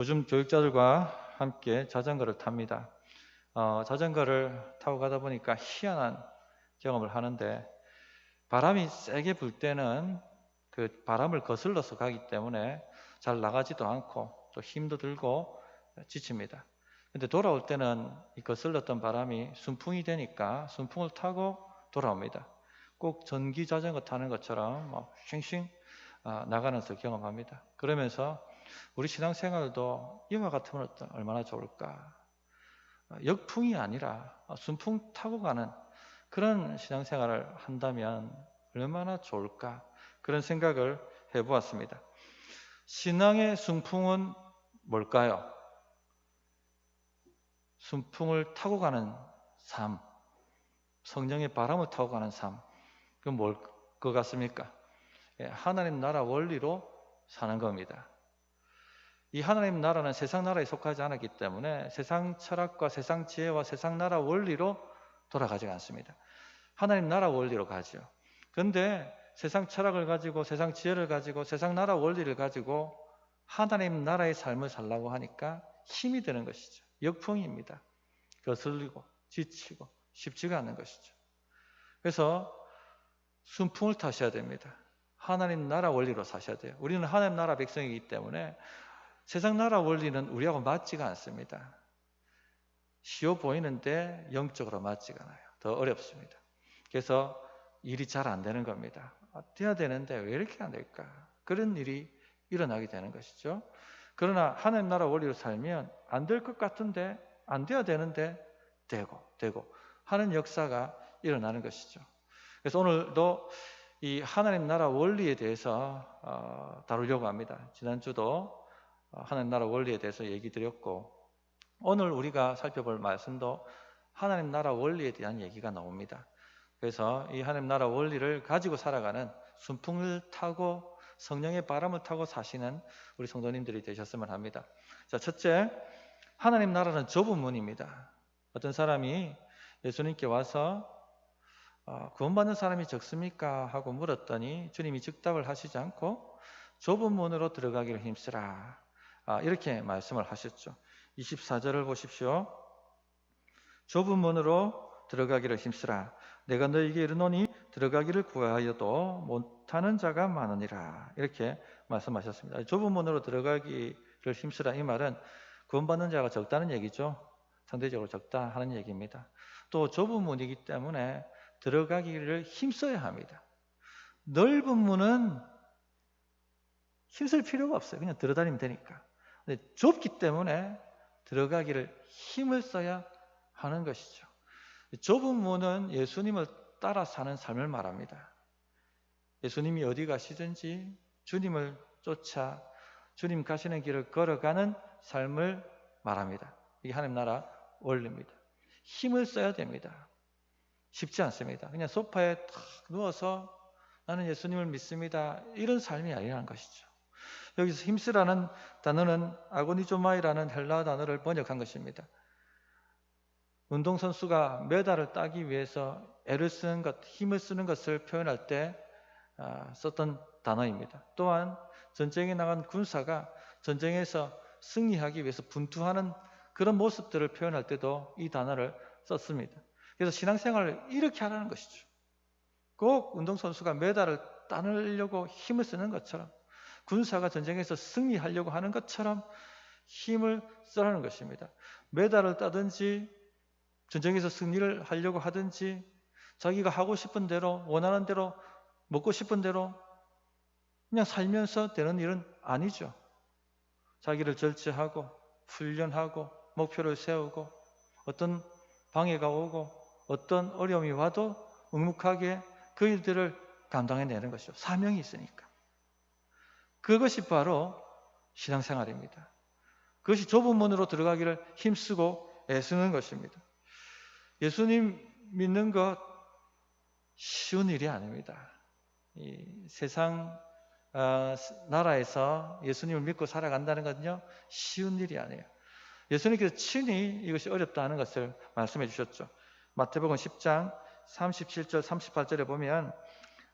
요즘 교육자들과 함께 자전거를 탑니다. 자전거를 타고 가다 보니까 희한한 경험을 하는데, 바람이 세게 불 때는 그 바람을 거슬러서 가기 때문에 잘 나가지도 않고 또 힘도 들고 지칩니다. 근데 돌아올 때는 이 거슬렀던 바람이 순풍이 되니까 순풍을 타고 돌아옵니다. 꼭 전기 자전거 타는 것처럼 쉥쉥 나가는 것을 경험합니다. 그러면서 우리 신앙생활도 이와 같으면 얼마나 좋을까. 역풍이 아니라 순풍 타고 가는 그런 신앙생활을 한다면 얼마나 좋을까. 그런 생각을 해보았습니다. 신앙의 순풍은 뭘까요? 순풍을 타고 가는 삶, 성령의 바람을 타고 가는 삶. 그건 뭘 것 같습니까? 하나님 나라 원리로 사는 겁니다. 이 하나님 나라는 세상 나라에 속하지 않았기 때문에 세상 철학과 세상 지혜와 세상 나라 원리로 돌아가지 않습니다. 하나님 나라 원리로 가죠. 그런데 세상 철학을 가지고 세상 지혜를 가지고 세상 나라 원리를 가지고 하나님 나라의 삶을 살라고 하니까 힘이 드는 것이죠. 역풍입니다. 거슬리고 지치고 쉽지가 않은 것이죠. 그래서 순풍을 타셔야 됩니다. 하나님 나라 원리로 사셔야 돼요. 우리는 하나님 나라 백성이기 때문에 세상 나라 원리는 우리하고 맞지가 않습니다. 쉬워 보이는데 영적으로 맞지가 않아요. 더 어렵습니다. 그래서 일이 잘 안 되는 겁니다. 돼야 되는데 왜 이렇게 안 될까? 그런 일이 일어나게 되는 것이죠. 그러나 하나님 나라 원리로 살면 안 될 것 같은데 안 돼야 되는데 되고 하는 역사가 일어나는 것이죠. 그래서 오늘도 이 하나님 나라 원리에 대해서 다루려고 합니다. 지난주도 하나님 나라 원리에 대해서 얘기 드렸고, 오늘 우리가 살펴볼 말씀도 하나님 나라 원리에 대한 얘기가 나옵니다. 그래서 이 하나님 나라 원리를 가지고 살아가는 순풍을 타고 성령의 바람을 타고 사시는 우리 성도님들이 되셨으면 합니다. 자, 첫째, 하나님 나라는 좁은 문입니다. 어떤 사람이 예수님께 와서 구원받는 사람이 적습니까? 하고 물었더니 주님이 즉답을 하시지 않고 좁은 문으로 들어가기를 힘쓰라, 이렇게 말씀을 하셨죠. 24절을 보십시오. 좁은 문으로 들어가기를 힘쓰라. 내가 너에게 이르노니 들어가기를 구하여도 못하는 자가 많으니라. 이렇게 말씀하셨습니다. 좁은 문으로 들어가기를 힘쓰라, 이 말은 구원받는 자가 적다는 얘기죠. 상대적으로 적다 하는 얘기입니다. 또 좁은 문이기 때문에 들어가기를 힘써야 합니다. 넓은 문은 힘쓸 필요가 없어요. 그냥 들어다니면 되니까. 근데 좁기 때문에 들어가기를 힘을 써야 하는 것이죠. 좁은 문은 예수님을 따라 사는 삶을 말합니다. 예수님이 어디 가시든지 주님을 쫓아 주님 가시는 길을 걸어가는 삶을 말합니다. 이게 하나님 나라 원리입니다. 힘을 써야 됩니다. 쉽지 않습니다. 그냥 소파에 탁 누워서 나는 예수님을 믿습니다, 이런 삶이 아니라는 것이죠. 여기서 힘쓰라는 단어는 아고니조마이라는 헬라어 단어를 번역한 것입니다. 운동선수가 메달을 따기 위해서 애를 쓰는 것, 힘을 쓰는 것을 표현할 때 썼던 단어입니다. 또한 전쟁에 나간 군사가 전쟁에서 승리하기 위해서 분투하는 그런 모습들을 표현할 때도 이 단어를 썼습니다. 그래서 신앙생활을 이렇게 하라는 것이죠. 꼭 운동선수가 메달을 따내려고 힘을 쓰는 것처럼, 군사가 전쟁에서 승리하려고 하는 것처럼 힘을 쓰라는 것입니다. 메달을 따든지 전쟁에서 승리를 하려고 하든지 자기가 하고 싶은 대로, 원하는 대로, 먹고 싶은 대로 그냥 살면서 되는 일은 아니죠. 자기를 절제하고 훈련하고 목표를 세우고 어떤 방해가 오고 어떤 어려움이 와도 묵묵하게 그 일들을 감당해내는 것이죠. 사명이 있으니까. 그것이 바로 신앙생활입니다. 그것이 좁은 문으로 들어가기를 힘쓰고 애쓰는 것입니다. 예수님 믿는 것 쉬운 일이 아닙니다. 이 세상 나라에서 예수님을 믿고 살아간다는 것은요, 쉬운 일이 아니에요. 예수님께서 친히 이것이 어렵다 하는 것을 말씀해 주셨죠. 마태복음 10장 37절 38절에 보면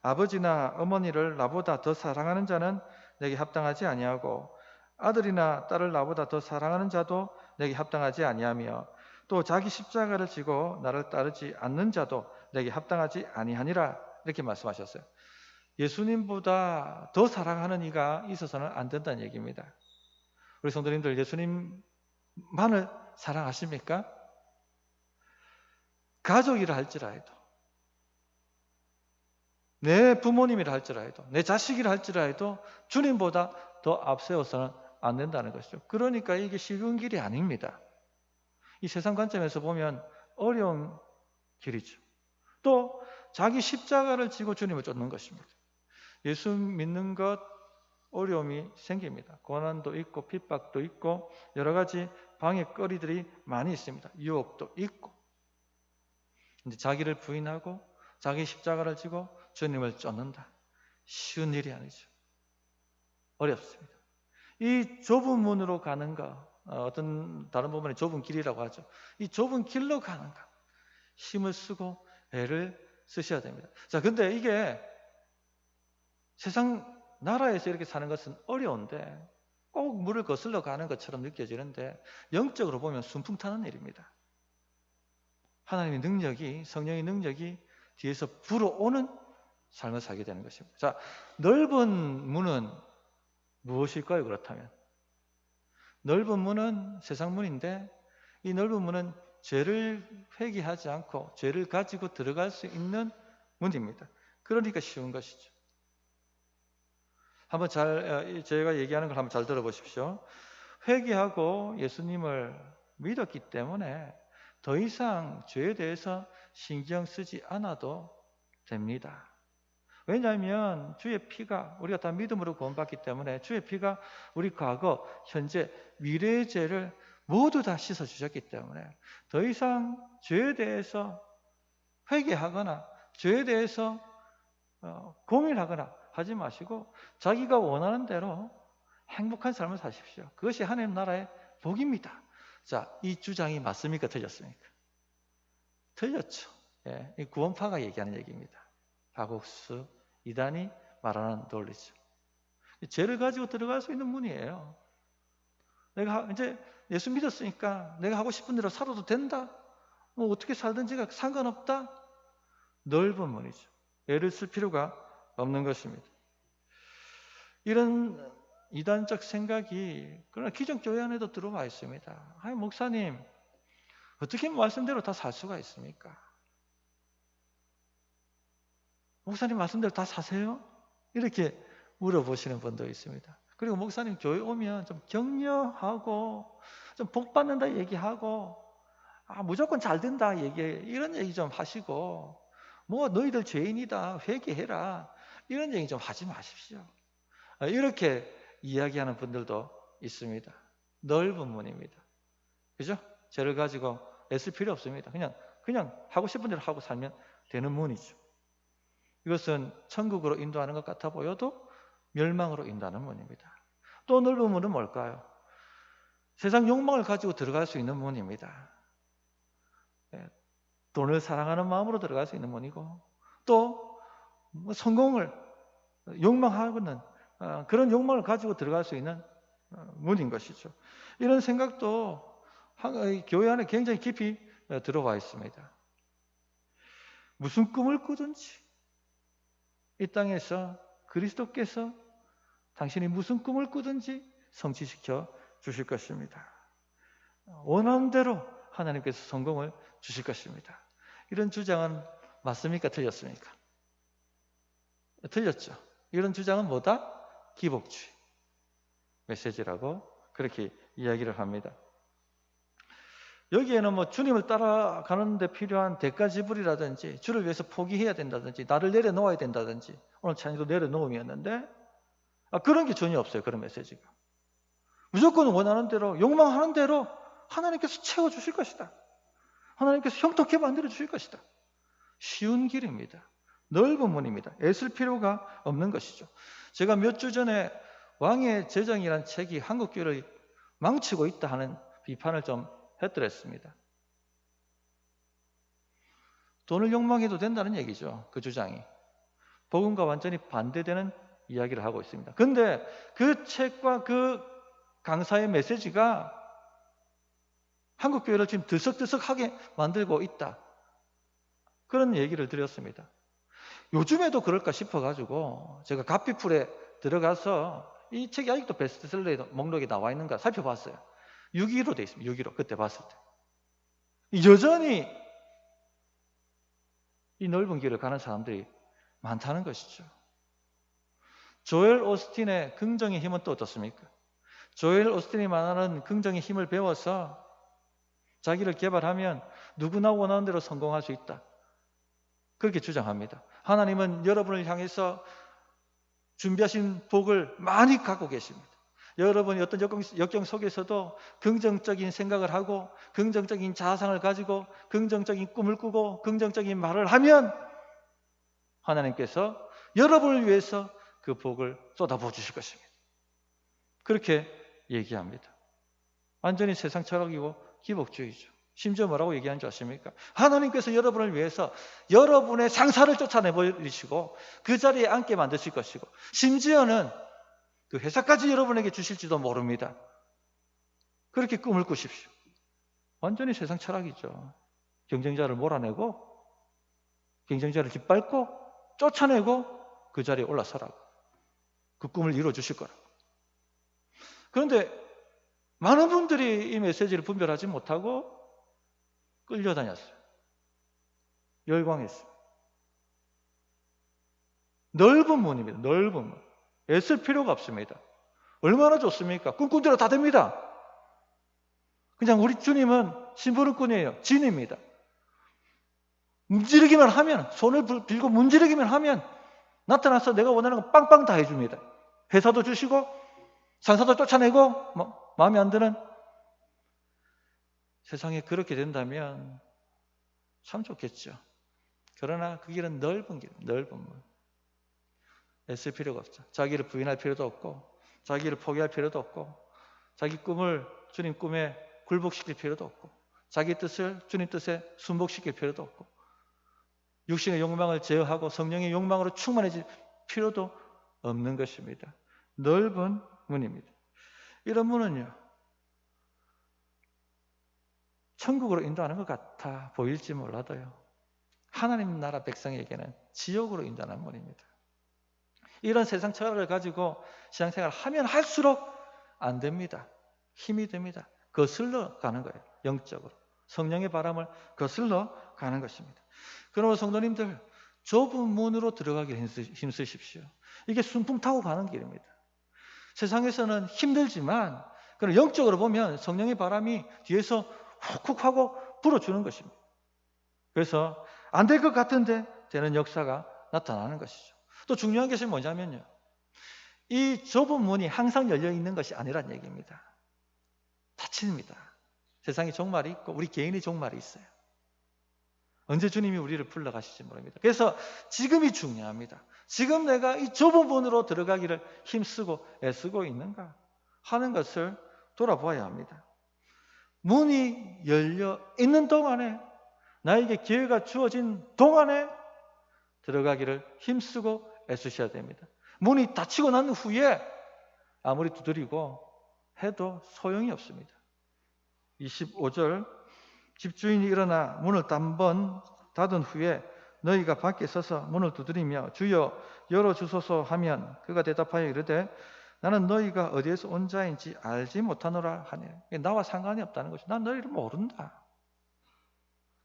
아버지나 어머니를 나보다 더 사랑하는 자는 내게 합당하지 아니하고 아들이나 딸을 나보다 더 사랑하는 자도 내게 합당하지 아니하며 또 자기 십자가를 지고 나를 따르지 않는 자도 내게 합당하지 아니하니라. 이렇게 말씀하셨어요. 예수님보다 더 사랑하는 이가 있어서는 안 된다는 얘기입니다. 우리 성도님들, 예수님만을 사랑하십니까? 가족이라 할지라도, 내 부모님이라 할지라도, 내 자식이라 할지라도 주님보다 더 앞세워서는 안 된다는 것이죠. 그러니까 이게 쉬운 길이 아닙니다. 이 세상 관점에서 보면 어려운 길이죠. 또 자기 십자가를 지고 주님을 쫓는 것입니다. 예수 믿는 것 어려움이 생깁니다. 고난도 있고 핍박도 있고 여러 가지 방해거리들이 많이 있습니다. 유혹도 있고. 근데 자기를 부인하고 자기 십자가를 지고 주님을 쫓는다. 쉬운 일이 아니죠. 어렵습니다. 이 좁은 문으로 가는 거, 어떤 다른 부분에 좁은 길이라고 하죠. 이 좁은 길로 가는 거, 힘을 쓰고 애를 쓰셔야 됩니다. 자, 근데 이게 세상 나라에서 이렇게 사는 것은 어려운데 꼭 물을 거슬러 가는 것처럼 느껴지는데 영적으로 보면 순풍 타는 일입니다. 하나님의 능력이, 성령의 능력이 뒤에서 불어오는 삶을 살게 되는 것입니다. 자, 넓은 문은 무엇일까요? 그렇다면 넓은 문은 세상 문인데 이 넓은 문은 죄를 회개하지 않고 죄를 가지고 들어갈 수 있는 문입니다. 그러니까 쉬운 것이죠. 한번 제가 얘기하는 걸 한번 잘 들어보십시오. 회개하고 예수님을 믿었기 때문에 더 이상 죄에 대해서 신경 쓰지 않아도 됩니다. 왜냐하면 주의 피가, 우리가 다 믿음으로 구원받기 때문에 주의 피가 우리 과거, 현재, 미래의 죄를 모두 다 씻어주셨기 때문에 더 이상 죄에 대해서 회개하거나 죄에 대해서 고민하거나 하지 마시고 자기가 원하는 대로 행복한 삶을 사십시오. 그것이 하나님 나라의 복입니다. 자, 이 주장이 맞습니까? 틀렸습니까? 틀렸죠. 예, 이 구원파가 얘기하는 얘기입니다. 박옥수 이단이 말하는 논리죠. 죄를 가지고 들어갈 수 있는 문이에요. 내가 이제 예수 믿었으니까 내가 하고 싶은 대로 살아도 된다. 뭐 어떻게 살든지가 상관없다. 넓은 문이죠. 애를 쓸 필요가 없는 것입니다. 이런 이단적 생각이 그러나 기존 교회 안에도 들어와 있습니다. 아니, 목사님 어떻게 말씀대로 다 살 수가 있습니까? 목사님 말씀대로 다 사세요? 이렇게 물어보시는 분도 있습니다. 그리고 목사님 교회 오면 좀 격려하고 좀 복 받는다 얘기하고 무조건 잘 된다 이런 얘기 좀 하시고 뭐 너희들 죄인이다 회개해라 이런 얘기 좀 하지 마십시오. 이렇게 이야기하는 분들도 있습니다. 넓은 문입니다. 그죠? 죄를 가지고 애쓸 필요 없습니다. 그냥 하고 싶은 대로 하고 살면 되는 문이죠. 이것은 천국으로 인도하는 것 같아 보여도 멸망으로 인도하는 문입니다. 또 넓은 문은 뭘까요? 세상 욕망을 가지고 들어갈 수 있는 문입니다. 돈을 사랑하는 마음으로 들어갈 수 있는 문이고 또 성공을 욕망하고는 그런 욕망을 가지고 들어갈 수 있는 문인 것이죠. 이런 생각도 교회 안에 굉장히 깊이 들어와 있습니다. 무슨 꿈을 꾸든지 이 땅에서 그리스도께서 당신이 무슨 꿈을 꾸든지 성취시켜 주실 것입니다. 원하는 대로 하나님께서 성공을 주실 것입니다. 이런 주장은 맞습니까? 틀렸습니까? 틀렸죠. 이런 주장은 뭐다? 기복주의 메시지라고 그렇게 이야기를 합니다. 여기에는 뭐 주님을 따라가는 데 필요한 대가 지불이라든지 주를 위해서 포기해야 된다든지 나를 내려놓아야 된다든지 오늘 찬양도 내려놓음이었는데 그런 게 전혀 없어요. 그런 메시지가. 무조건 원하는 대로 욕망하는 대로 하나님께서 채워주실 것이다. 하나님께서 형통케 만들어주실 것이다. 쉬운 길입니다. 넓은 문입니다. 애쓸 필요가 없는 것이죠. 제가 몇 주 전에 왕의 재정이라는 책이 한국교회를 망치고 있다 하는 비판을 좀 했더랬습니다. 돈을 욕망해도 된다는 얘기죠. 그 주장이. 복음과 완전히 반대되는 이야기를 하고 있습니다. 그런데 그 책과 그 강사의 메시지가 한국교회를 지금 들썩들썩하게 만들고 있다. 그런 얘기를 드렸습니다. 요즘에도 그럴까 싶어가지고 제가 가피풀에 들어가서 이 책이 아직도 베스트셀러 목록에 나와 있는가 살펴봤어요. 6위로 돼 있습니다. 6위로 그때 봤을 때. 여전히 이 넓은 길을 가는 사람들이 많다는 것이죠. 조엘 오스틴의 긍정의 힘은 또 어떻습니까? 조엘 오스틴이 말하는 긍정의 힘을 배워서 자기를 개발하면 누구나 원하는 대로 성공할 수 있다. 그렇게 주장합니다. 하나님은 여러분을 향해서 준비하신 복을 많이 갖고 계십니다. 여러분이 어떤 역경 속에서도 긍정적인 생각을 하고 긍정적인 자상을 가지고 긍정적인 꿈을 꾸고 긍정적인 말을 하면 하나님께서 여러분을 위해서 그 복을 쏟아부어 주실 것입니다. 그렇게 얘기합니다. 완전히 세상 철학이고 기복주의죠. 심지어 뭐라고 얘기하는 줄 아십니까? 하나님께서 여러분을 위해서 여러분의 상사를 쫓아내버리시고 그 자리에 앉게 만드실 것이고 심지어는 그 회사까지 여러분에게 주실지도 모릅니다. 그렇게 꿈을 꾸십시오. 완전히 세상 철학이죠. 경쟁자를 몰아내고 경쟁자를 짓밟고 쫓아내고 그 자리에 올라서라고. 그 꿈을 이루어주실 거라고. 그런데 많은 분들이 이 메시지를 분별하지 못하고 끌려다녔어요. 열광했어요. 넓은 문입니다. 넓은 문. 애쓸 필요가 없습니다. 얼마나 좋습니까? 꿈꾼 대로 다 됩니다. 그냥 우리 주님은 심부름꾼이에요. 진입니다. 문지르기만 하면, 손을 빌고 문지르기만 하면 나타나서 내가 원하는 거 빵빵 다 해줍니다. 회사도 주시고 상사도 쫓아내고 마음에 안 드는 세상에 그렇게 된다면 참 좋겠죠. 그러나 그 길은 넓은 길, 넓은 문. 애쓸 필요가 없죠. 자기를 부인할 필요도 없고 자기를 포기할 필요도 없고 자기 꿈을 주님 꿈에 굴복시킬 필요도 없고 자기 뜻을 주님 뜻에 순복시킬 필요도 없고 육신의 욕망을 제어하고 성령의 욕망으로 충만해질 필요도 없는 것입니다. 넓은 문입니다. 이런 문은요, 천국으로 인도하는 것 같아 보일지 몰라도요, 하나님 나라 백성에게는 지옥으로 인도하는 문입니다. 이런 세상 철학을 가지고 신앙생활을 하면 할수록 안 됩니다. 힘이 됩니다. 거슬러 가는 거예요. 영적으로. 성령의 바람을 거슬러 가는 것입니다. 그러므로 성도님들, 좁은 문으로 들어가기를 힘쓰십시오. 이게 순풍 타고 가는 길입니다. 세상에서는 힘들지만 그럼 영적으로 보면 성령의 바람이 뒤에서 훅훅 하고 불어주는 것입니다. 그래서 안 될 것 같은데 되는 역사가 나타나는 것이죠. 또 중요한 것이 뭐냐면요, 이 좁은 문이 항상 열려 있는 것이 아니란 얘기입니다. 닫힙니다. 세상에 종말이 있고 우리 개인의 종말이 있어요. 언제 주님이 우리를 불러가실지 모릅니다. 그래서 지금이 중요합니다. 지금 내가 이 좁은 문으로 들어가기를 힘쓰고 애쓰고 있는가 하는 것을 돌아보아야 합니다. 문이 열려 있는 동안에, 나에게 기회가 주어진 동안에 들어가기를 힘쓰고 애쓰셔야 됩니다. 문이 닫히고 난 후에 아무리 두드리고 해도 소용이 없습니다. 25절, 집주인이 일어나 문을 단번 닫은 후에 너희가 밖에 서서 문을 두드리며 주여 열어주소서 하면 그가 대답하여 이르되 나는 너희가 어디에서 온 자인지 알지 못하노라 하네. 나와 상관이 없다는 것이, 난 너희를 모른다.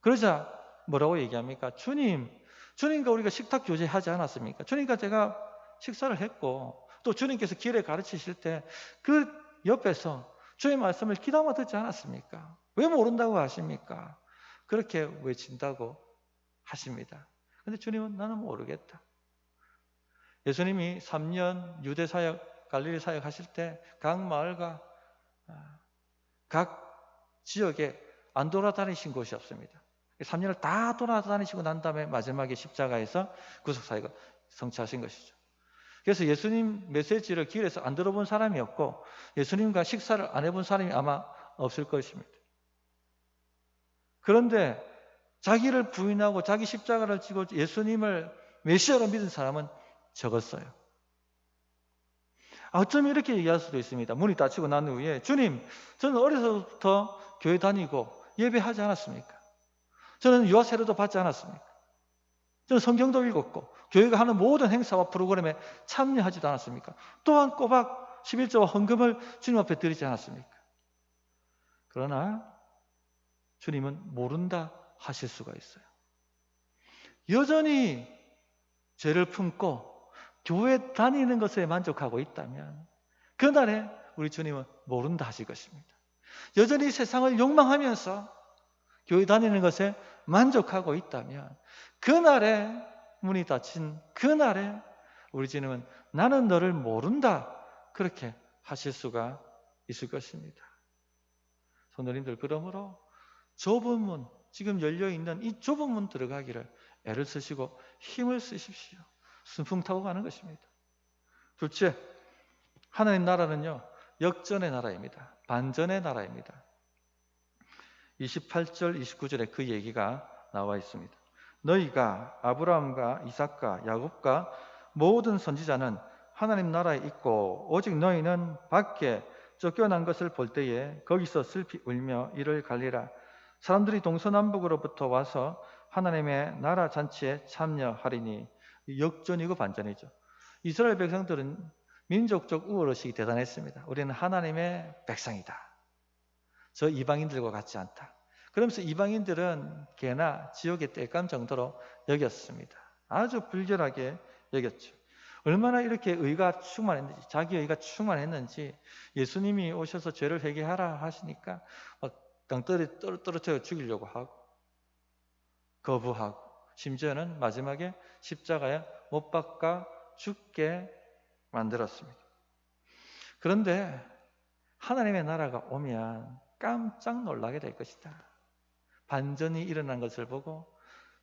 그러자 뭐라고 얘기합니까? 주님과 우리가 식탁 교제하지 않았습니까? 주님과 제가 식사를 했고 또 주님께서 길에 가르치실 때 그 옆에서 주의 말씀을 귀담아 듣지 않았습니까? 왜 모른다고 하십니까? 그렇게 외친다고 하십니다. 그런데 주님은 나는 모르겠다. 예수님이 3년 유대 사역, 갈릴리 사역 하실 때 각 마을과 각 지역에 안 돌아다니신 곳이 없습니다. 3년을 다 돌아다니시고 난 다음에 마지막에 십자가에서 구속사역을 성취하신 것이죠. 그래서 예수님 메시지를 길에서 안 들어본 사람이 없고 예수님과 식사를 안 해본 사람이 아마 없을 것입니다. 그런데 자기를 부인하고 자기 십자가를 지고 예수님을 메시아로 믿은 사람은 적었어요. 어쩌면 이렇게 얘기할 수도 있습니다. 문이 닫히고 난 후에 주님, 저는 어려서부터 교회 다니고 예배하지 않았습니까? 저는 유아 세례도 받지 않았습니까? 저는 성경도 읽었고 교회가 하는 모든 행사와 프로그램에 참여하지도 않았습니까? 또한 꼬박 11조와 헌금을 주님 앞에 드리지 않았습니까? 그러나 주님은 모른다 하실 수가 있어요. 여전히 죄를 품고 교회 다니는 것에 만족하고 있다면 그날에 우리 주님은 모른다 하실 것입니다. 여전히 세상을 욕망하면서 교회 다니는 것에 만족하고 있다면 그날에 문이 닫힌 그날에 우리 주님은 나는 너를 모른다 그렇게 하실 수가 있을 것입니다. 성도님들, 그러므로 좁은 문, 지금 열려있는 이 좁은 문 들어가기를 애를 쓰시고 힘을 쓰십시오. 순풍 타고 가는 것입니다. 둘째, 하나님 나라는요, 역전의 나라입니다. 반전의 나라입니다. 28절, 29절에 그 얘기가 나와 있습니다. 너희가 아브라함과 이삭과 야곱과 모든 선지자는 하나님 나라에 있고 오직 너희는 밖에 쫓겨난 것을 볼 때에 거기서 슬피 울며 이를 갈리라. 사람들이 동서남북으로부터 와서 하나님의 나라 잔치에 참여하리니. 역전이고 반전이죠. 이스라엘 백성들은 민족적 우월의식이 대단했습니다. 우리는 하나님의 백성이다. 저 이방인들과 같지 않다. 그러면서 이방인들은 개나 지옥의 땔감 정도로 여겼습니다. 아주 불결하게 여겼죠. 얼마나 이렇게 의가 충만했는지, 자기 의가 충만했는지 예수님이 오셔서 죄를 회개하라 하시니까 막 땅떨이 떨어뜨려 죽이려고 하고 거부하고 심지어는 마지막에 십자가에 못 박아 죽게 만들었습니다. 그런데 하나님의 나라가 오면 깜짝 놀라게 될 것이다. 반전이 일어난 것을 보고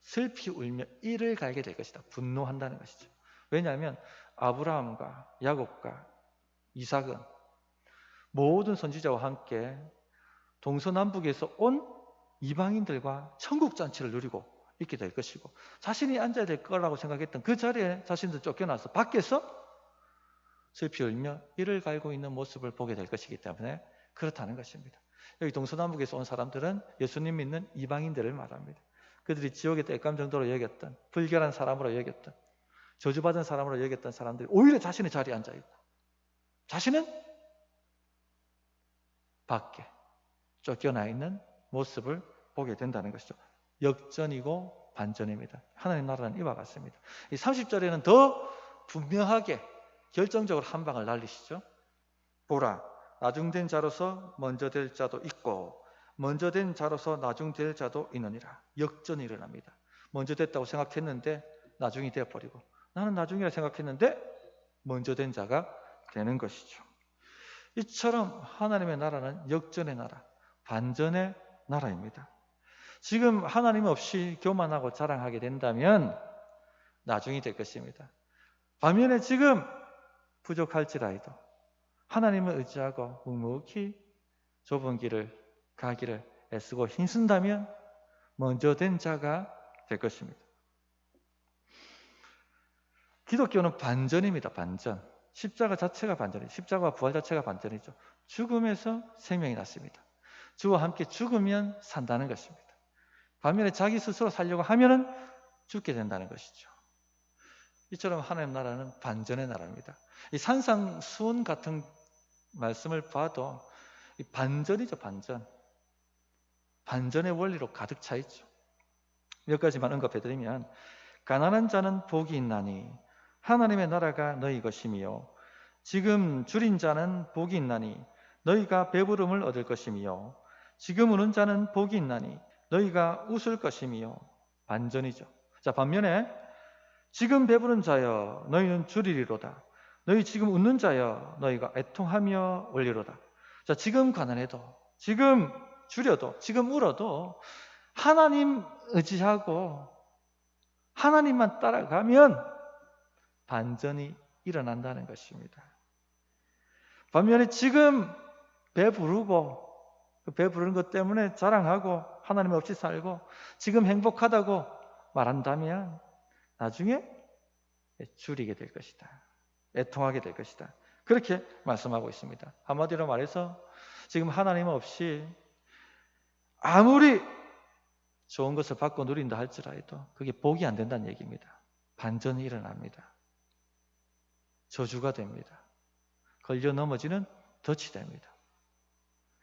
슬피 울며 이를 갈게 될 것이다. 분노한다는 것이죠. 왜냐하면 아브라함과 야곱과 이삭은 모든 선지자와 함께 동서남북에서 온 이방인들과 천국잔치를 누리고 있게 될 것이고 자신이 앉아야 될 거라고 생각했던 그 자리에 자신도 쫓겨나서 밖에서 슬피 울며 이를 갈고 있는 모습을 보게 될 것이기 때문에 그렇다는 것입니다. 여기 동서남북에서 온 사람들은 예수님 믿는 이방인들을 말합니다. 그들이 지옥의 땔감 정도로 여겼던, 불결한 사람으로 여겼던, 저주받은 사람으로 여겼던 사람들이 오히려 자신의 자리에 앉아있고 자신은 밖에 쫓겨나 있는 모습을 보게 된다는 것이죠. 역전이고 반전입니다. 하나님 나라는 이와 같습니다. 이 30절에는 더 분명하게 결정적으로 한 방을 날리시죠. 보라, 나중된 자로서 먼저 될 자도 있고 먼저 된 자로서 나중될 자도 있느니라. 역전이 일어납니다. 먼저 됐다고 생각했는데 나중이 되어버리고 나는 나중이라 생각했는데 먼저 된 자가 되는 것이죠. 이처럼 하나님의 나라는 역전의 나라, 반전의 나라입니다. 지금 하나님 없이 교만하고 자랑하게 된다면 나중이 될 것입니다. 반면에 지금 부족할지라도 하나님을 의지하고 묵묵히 좁은 길을 가기를 애쓰고 힘쓴다면 먼저 된 자가 될 것입니다. 기독교는 반전입니다. 반전. 십자가 자체가 반전이죠. 십자가와 부활 자체가 반전이죠. 죽음에서 생명이 났습니다. 주와 함께 죽으면 산다는 것입니다. 반면에 자기 스스로 살려고 하면은 죽게 된다는 것이죠. 이처럼 하나님 나라는 반전의 나라입니다. 이 산상수훈 같은 말씀을 봐도 이 반전이죠. 반전. 반전의 원리로 가득 차 있죠. 몇 가지만 언급해드리면 가난한 자는 복이 있나니 하나님의 나라가 너희 것이며 지금 줄인 자는 복이 있나니 너희가 배부름을 얻을 것이며 지금 우는 자는 복이 있나니 너희가 웃을 것이며 반전이죠. 자, 반면에 지금 배부른 자여 너희는 줄이리로다. 너희 지금 웃는 자여 너희가 애통하며 울리로다. 자, 지금 가난해도 지금 줄여도 지금 울어도 하나님 의지하고 하나님만 따라가면 반전이 일어난다는 것입니다. 반면에 지금 배부르고 그 배부르는 것 때문에 자랑하고 하나님 없이 살고 지금 행복하다고 말한다면 나중에 줄이게 될 것이다. 애통하게 될 것이다. 그렇게 말씀하고 있습니다. 한마디로 말해서 지금 하나님 없이 아무리 좋은 것을 받고 누린다 할지라도 그게 복이 안 된다는 얘기입니다. 반전이 일어납니다. 저주가 됩니다. 걸려 넘어지는 덫이 됩니다.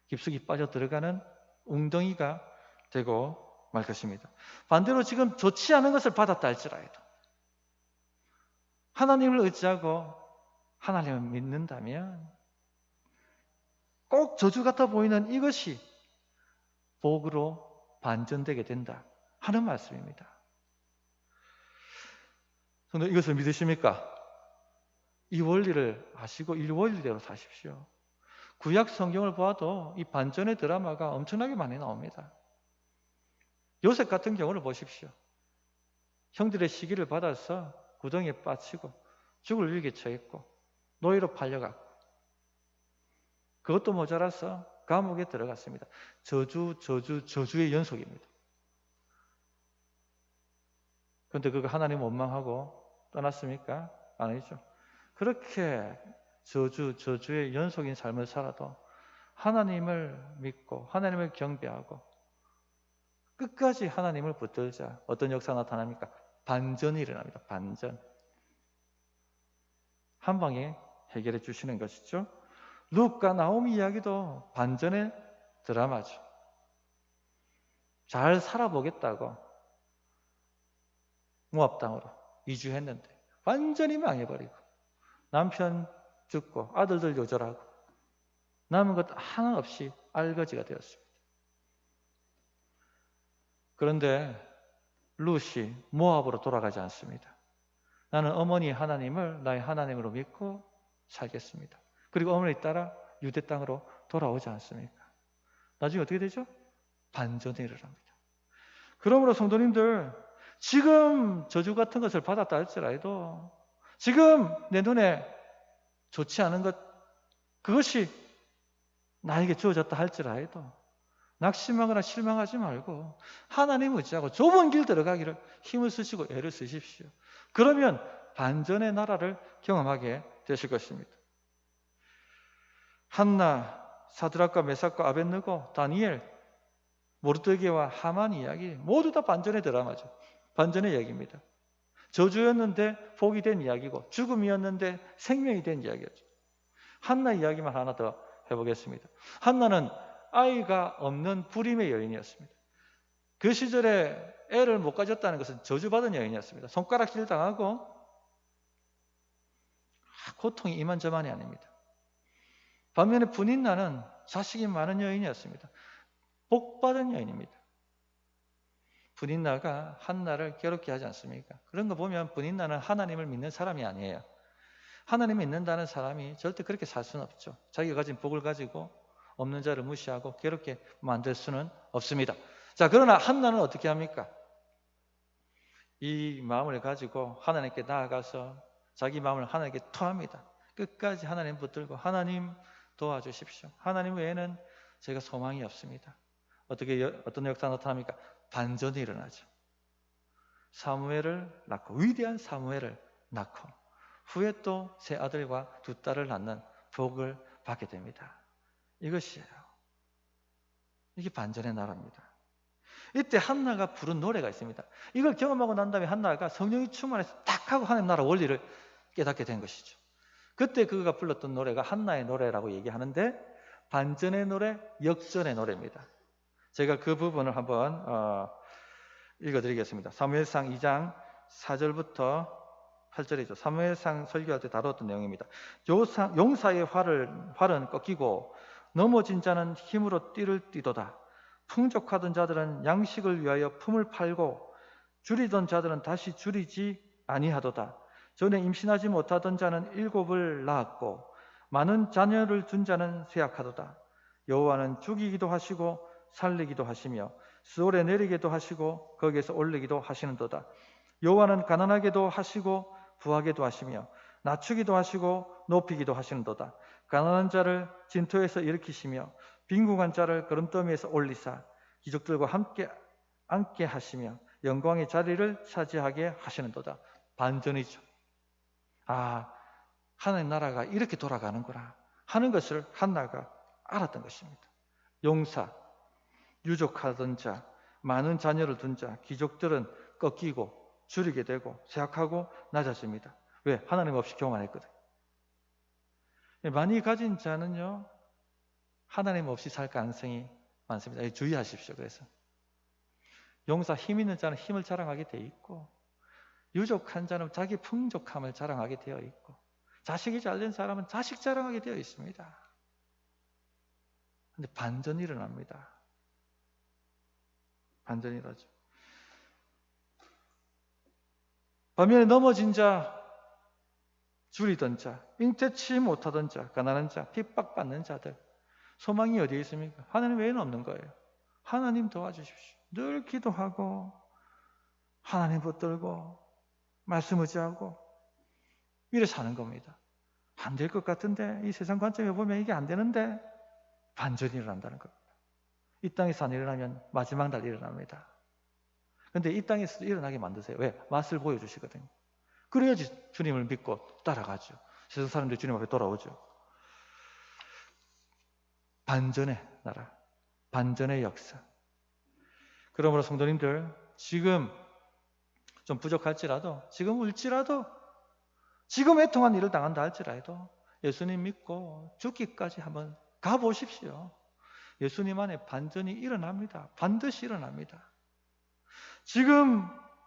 깊숙이 빠져 들어가는 웅덩이가 되고 말 것입니다. 반대로 지금 좋지 않은 것을 받았다 할지라도 하나님을 의지하고 하나님을 믿는다면 꼭 저주 같아 보이는 이것이 복으로 반전되게 된다 하는 말씀입니다. 성도 이것을 믿으십니까? 이 원리를 아시고 이 원리대로 사십시오. 구약 성경을 보아도 이 반전의 드라마가 엄청나게 많이 나옵니다. 요셉 같은 경우를 보십시오. 형들의 시기를 받아서 구덩이에 빠지고 죽을 위기에 처했고 노예로 팔려갔고 그것도 모자라서 감옥에 들어갔습니다. 저주의 연속입니다. 그런데 그거 하나님 원망하고 떠났습니까? 아니죠. 그렇게 저주의 연속인 삶을 살아도 하나님을 믿고 하나님을 경배하고 끝까지 하나님을 붙들자 어떤 역사가 나타납니까? 반전이 일어납니다. 반전. 한 방에 해결해 주시는 것이죠. 룻과 나오미 이야기도 반전의 드라마죠. 잘 살아보겠다고 모압 땅으로 이주했는데 완전히 망해버리고 남편 죽고 아들들 요절하고 남은 것 하나 없이 알거지가 되었습니다. 그런데 룻이 모압으로 돌아가지 않습니다. 나는 어머니 하나님을 나의 하나님으로 믿고 살겠습니다. 그리고 어머니 따라 유대 땅으로 돌아오지 않습니까? 나중에 어떻게 되죠? 반전이 일어납니다. 그러므로 성도님들 지금 저주 같은 것을 받았다 할지라도 지금 내 눈에 좋지 않은 것 그것이 나에게 주어졌다 할지라도 낙심하거나 실망하지 말고 하나님 의지하고 좁은 길 들어가기를 힘을 쓰시고 애를 쓰십시오. 그러면 반전의 나라를 경험하게 되실 것입니다. 한나, 사드락과 메삭과 아벳느고, 다니엘, 모르드게와 하만 이야기 모두 다 반전의 드라마죠. 반전의 이야기입니다. 저주였는데 복이 된 이야기고 죽음이었는데 생명이 된 이야기였죠. 한나 이야기만 하나 더 해보겠습니다. 한나는 아이가 없는 불임의 여인이었습니다. 그 시절에 애를 못 가졌다는 것은 저주받은 여인이었습니다. 손가락질 당하고 고통이 이만저만이 아닙니다. 반면에 분인나는 자식이 많은 여인이었습니다. 복받은 여인입니다. 분인나가 한나를 괴롭게 하지 않습니까? 그런 거 보면 분인나는 하나님을 믿는 사람이 아니에요. 하나님을 믿는다는 사람이 절대 그렇게 살 수는 없죠. 자기가 가진 복을 가지고 없는 자를 무시하고 괴롭게 만들 수는 없습니다. 자, 그러나 한나는 어떻게 합니까? 이 마음을 가지고 하나님께 나아가서 자기 마음을 하나님께 토합니다. 끝까지 하나님 붙들고 하나님 도와주십시오. 하나님 외에는 제가 소망이 없습니다. 어떤 역사가 나타납니까? 반전이 일어나죠. 사무엘을 낳고 위대한 사무엘을 낳고 후에 또 세 아들과 두 딸을 낳는 복을 받게 됩니다. 이것이에요. 이게 반전의 나라입니다. 이때 한나가 부른 노래가 있습니다. 이걸 경험하고 난 다음에 한나가 성령이 충만해서 딱 하고 하나님 나라 원리를 깨닫게 된 것이죠. 그때 그가 불렀던 노래가 한나의 노래라고 얘기하는데 반전의 노래, 역전의 노래입니다. 제가 그 부분을 한번 읽어드리겠습니다. 사무엘상 2장 4절부터 8절이죠. 사무엘상 설교할 때 다뤘던 내용입니다. 용사의 활은 꺾이고 넘어진 자는 힘으로 띠를 띠도다. 풍족하던 자들은 양식을 위하여 품을 팔고 줄이던 자들은 다시 줄이지 아니하도다. 전에 임신하지 못하던 자는 7을 낳았고 많은 자녀를 둔 자는 쇠약하도다. 여호와는 죽이기도 하시고 살리기도 하시며 수월에 내리기도 하시고 거기에서 올리기도 하시는도다. 여호와는 가난하게도 하시고 부하게도 하시며 낮추기도 하시고 높이기도 하시는도다. 가난한 자를 진토에서 일으키시며 빈궁한 자를 거름더미에서 올리사 기족들과 함께 앉게 하시며 영광의 자리를 차지하게 하시는도다. 반전이죠. 하나님 나라가 이렇게 돌아가는구나 하는 것을 한나가 알았던 것입니다. 용사, 유족하던 자, 많은 자녀를 둔 자, 귀족들은 꺾이고 줄이게 되고 쇠약하고 낮아집니다. 왜? 하나님 없이 교만했거든. 많이 가진 자는요, 하나님 없이 살 가능성이 많습니다. 주의하십시오. 그래서 용사, 힘 있는 자는 힘을 자랑하게 돼 있고, 유족한 자는 자기 풍족함을 자랑하게 되어 있고, 자식이 잘된 사람은 자식 자랑하게 되어 있습니다. 근데 반전이 일어납니다. 반전이 일어나죠. 반면에 넘어진 자, 줄이던 자, 잉태치 못하던 자, 가난한 자, 핍박받는 자들, 소망이 어디에 있습니까? 하나님 외에는 없는 거예요. 하나님 도와주십시오. 늘 기도하고 하나님 붙들고 말씀 의지하고 이래 사는 겁니다. 안 될 것 같은데, 이 세상 관점에 보면 이게 안 되는데, 반전이 일어난다는 겁니다. 이 땅에서 안 일어나면 마지막 날 일어납니다. 근데 이 땅에서도 일어나게 만드세요. 왜? 맛을 보여주시거든요. 그래야지 주님을 믿고 따라가죠. 세상 사람들이 주님 앞에 돌아오죠. 반전의 나라, 반전의 역사. 그러므로 성도님들, 지금 좀 부족할지라도, 지금 울지라도, 지금 애통한 일을 당한다 할지라도 예수님 믿고 죽기까지 한번 가보십시오. 예수님 안에 반전이 일어납니다. 반드시 일어납니다. 지금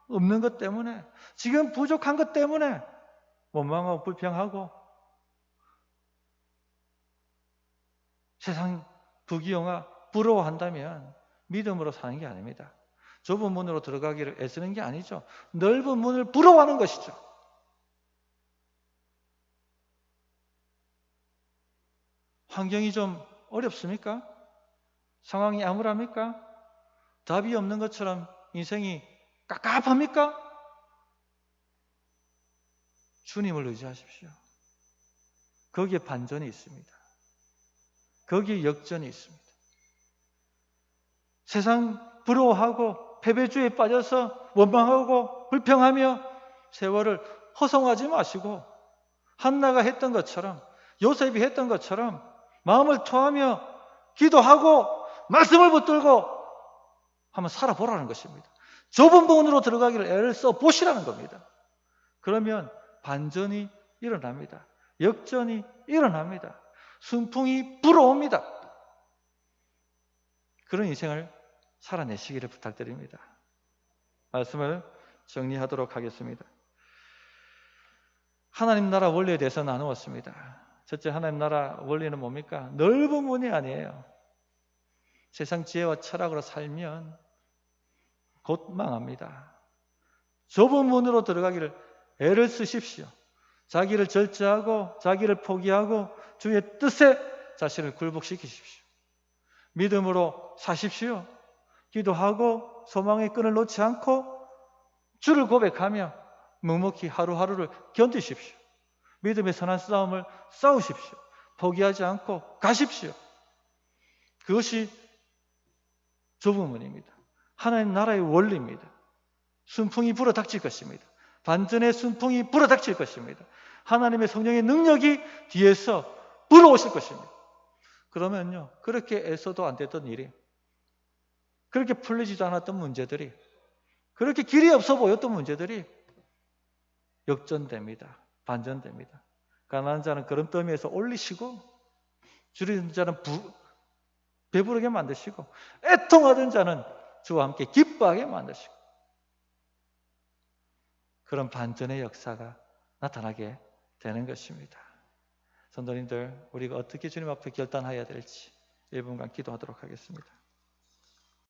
없는 것 때문에, 지금 부족한 것 때문에 원망하고 불평하고 세상 부귀영화 부러워한다면 믿음으로 사는 게 아닙니다. 좁은 문으로 들어가기를 애쓰는 게 아니죠. 넓은 문을 부러워하는 것이죠. 환경이 좀 어렵습니까? 상황이 암울합니까? 답이 없는 것처럼 인생이 깝깝합니까? 주님을 의지하십시오. 거기에 반전이 있습니다. 거기에 역전이 있습니다. 세상 부러워하고 패배주의에 빠져서 원망하고 불평하며 세월을 허송하지 마시고, 한나가 했던 것처럼, 요셉이 했던 것처럼 마음을 토하며 기도하고 말씀을 붙들고 한번 살아보라는 것입니다. 좁은 문으로 들어가기를 애를 써 보시라는 겁니다. 그러면 반전이 일어납니다. 역전이 일어납니다. 순풍이 불어옵니다. 그런 인생을 살아내시기를 부탁드립니다. 말씀을 정리하도록 하겠습니다. 하나님 나라 원리에 대해서 나누었습니다. 첫째, 하나님 나라 원리는 뭡니까? 넓은 문이 아니에요. 세상 지혜와 철학으로 살면 곧 망합니다. 좁은 문으로 들어가기를 애를 쓰십시오. 자기를 절제하고 자기를 포기하고 주의 뜻에 자신을 굴복시키십시오. 믿음으로 사십시오. 기도하고 소망의 끈을 놓지 않고 주를 고백하며 묵묵히 하루하루를 견디십시오. 믿음의 선한 싸움을 싸우십시오. 포기하지 않고 가십시오. 그것이 좁은 문입니다. 하나님 나라의 원리입니다. 순풍이 불어닥칠 것입니다. 반전의 순풍이 불어닥칠 것입니다. 하나님의 성령의 능력이 뒤에서 불어오실 것입니다. 그러면요, 그렇게 애써도 안 됐던 일이, 그렇게 풀리지도 않았던 문제들이, 그렇게 길이 없어 보였던 문제들이 역전됩니다. 반전됩니다. 가난한 자는 걸음더미에서 올리시고, 줄이는 자는 배부르게 만드시고, 애통하던 자는 주와 함께 기뻐하게 만드시고, 그런 반전의 역사가 나타나게 되는 것입니다. 성도님들, 우리가 어떻게 주님 앞에 결단해야 될지 1분간 기도하도록 하겠습니다.